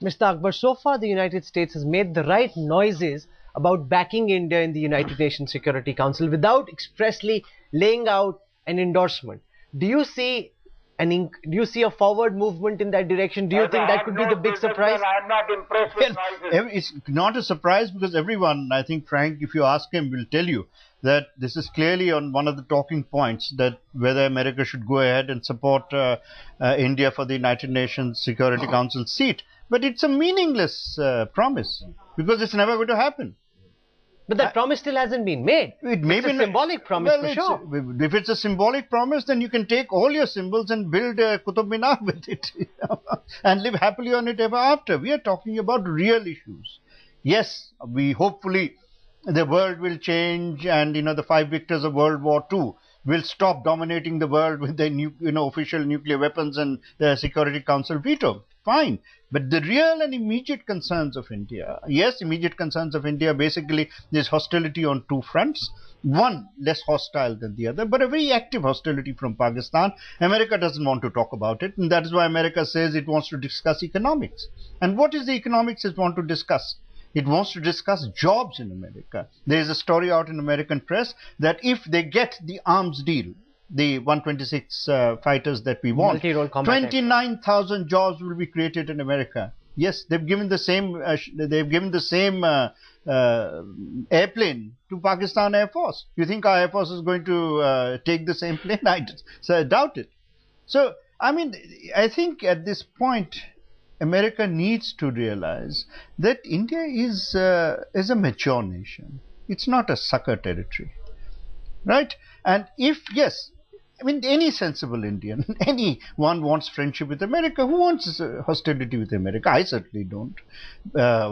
Mr. Akbar, so far the United States has made the right noises about backing India in the United Nations Security Council without expressly laying out an endorsement. Do you see a forward movement in that direction? Do you think that could be the big surprise? I am not impressed with noises. It's not a surprise because everyone, I think, Frank, if you ask him, will tell you that this is clearly on one of the talking points, that whether America should go ahead and support India for the United Nations Security Council seat. But it's a meaningless promise because it's never going to happen. But that promise still hasn't been made. It's a symbolic promise, for sure. If it's a symbolic promise, then you can take all your symbols and build a Qutub Minar with it, and live happily on it ever after. We are talking about real issues. Yes, hopefully the world will change, and the 5 victors of World War II will stop dominating the world with their official nuclear weapons and the Security Council veto. Fine. But the real and immediate concerns of India, basically there's hostility on 2 fronts. One less hostile than the other, but a very active hostility from Pakistan. America doesn't want to talk about it, and that is why America says it wants to discuss economics. And what is the economics it wants to discuss? It wants to discuss jobs in America. There is a story out in American press that if they get the arms deal, the 126 fighters that we want, 29,000 jobs will be created in America. Yes, they've given the same airplane to Pakistan Air Force. You think our Air Force is going to take the same plane? I doubt it. So, I mean, I think at this point, America needs to realize that India is a mature nation. It's not a sucker territory, right? And if, yes, I mean, any sensible Indian, anyone wants friendship with America. Who wants hostility with America? I certainly don't,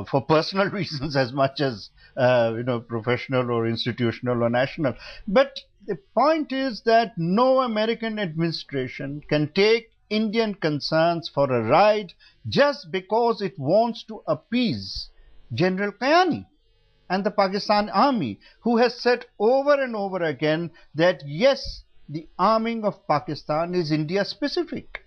for personal reasons as much as, professional or institutional or national. But the point is that no American administration can take Indian concerns for a ride just because it wants to appease General Kayani and the Pakistan army, who has said over and over again that yes, the arming of Pakistan is India specific.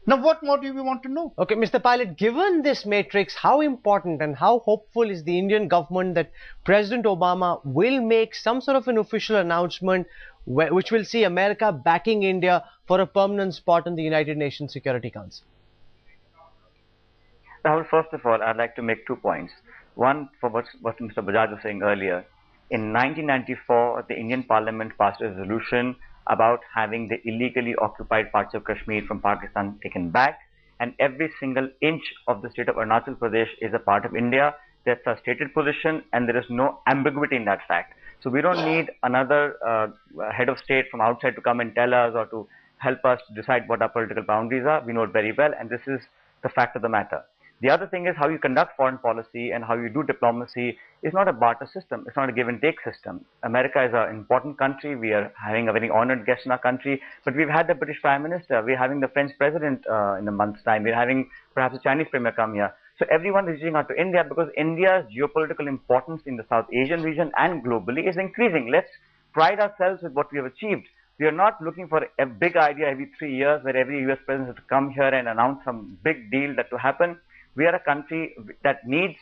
Now, what more do we want to know? Okay, Mr. Pilot, given this matrix, how important and how hopeful is the Indian government that President Obama will make some sort of an official announcement which will see America backing India for a permanent spot in the United Nations Security Council? Rahul, first of all, I'd like to make 2 points. One, for what Mr. Bajaj was saying earlier. In 1994, the Indian Parliament passed a resolution about having the illegally occupied parts of Kashmir from Pakistan taken back, and every single inch of the state of Arunachal Pradesh is a part of India. That's a stated position, and there is no ambiguity in that fact. So we don't need another head of state from outside to come and tell us or to help us decide what our political boundaries are. We know it very well, and this is the fact of the matter. The other thing is how you conduct foreign policy and how you do diplomacy is not a barter system. It's not a give and take system. America is an important country. We are having a very honored guest in our country, but we've had the British Prime Minister. We're having the French President in a month's time. We're having perhaps a Chinese Premier come here. So everyone is reaching out to India because India's geopolitical importance in the South Asian region and globally is increasing. Let's pride ourselves with what we have achieved. We are not looking for a big idea every 3 years where every US president has to come here and announce some big deal that to happen. We are a country that needs,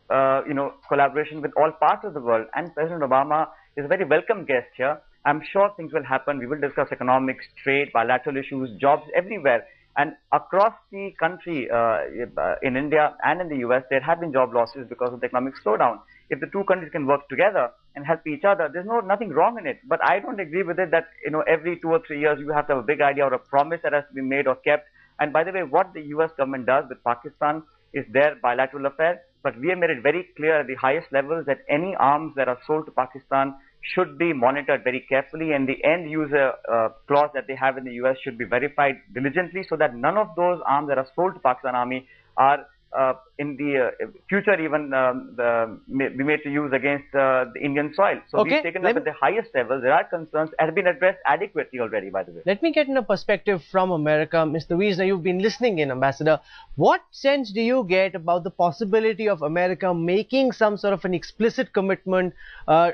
collaboration with all parts of the world, and President Obama is a very welcome guest here. I'm sure things will happen. We will discuss economics, trade, bilateral issues, jobs everywhere. And across the country, in India and in the US, there have been job losses because of the economic slowdown. If the 2 countries can work together and help each other, there's nothing wrong in it. But I don't agree with it that, every 2 or 3 years you have to have a big idea or a promise that has to be made or kept. And by the way, what the US government does with Pakistan is their bilateral affair, but we have made it very clear at the highest levels that any arms that are sold to Pakistan should be monitored very carefully, and the end user clause that they have in the US should be verified diligently so that none of those arms that are sold to Pakistan Army are in the future even be made to use against the Indian soil. So we've taken up at the highest level. There are concerns that have been addressed adequately already, by the way. Let me get in a perspective from America. Mr. Wiesner, you've been listening in, Ambassador. What sense do you get about the possibility of America making some sort of an explicit commitment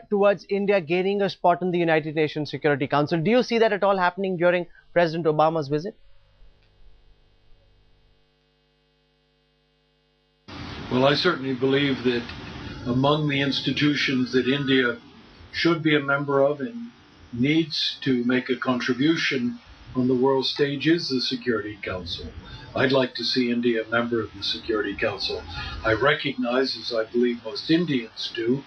towards India gaining a spot in the United Nations Security Council? Do you see that at all happening during President Obama's visit? Well, I certainly believe that among the institutions that India should be a member of and needs to make a contribution on the world stage is the Security Council. I'd like to see India a member of the Security Council. I recognize, as I believe most Indians do,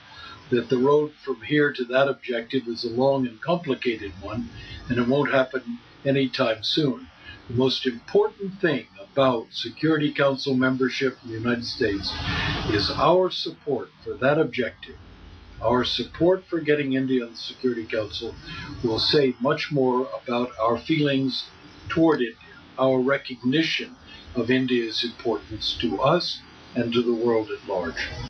that the road from here to that objective is a long and complicated one, and it won't happen anytime soon. The most important thing about Security Council membership in the United States is our support for that objective. Our support for getting India on the Security Council will say much more about our feelings toward India, our recognition of India's importance to us and to the world at large.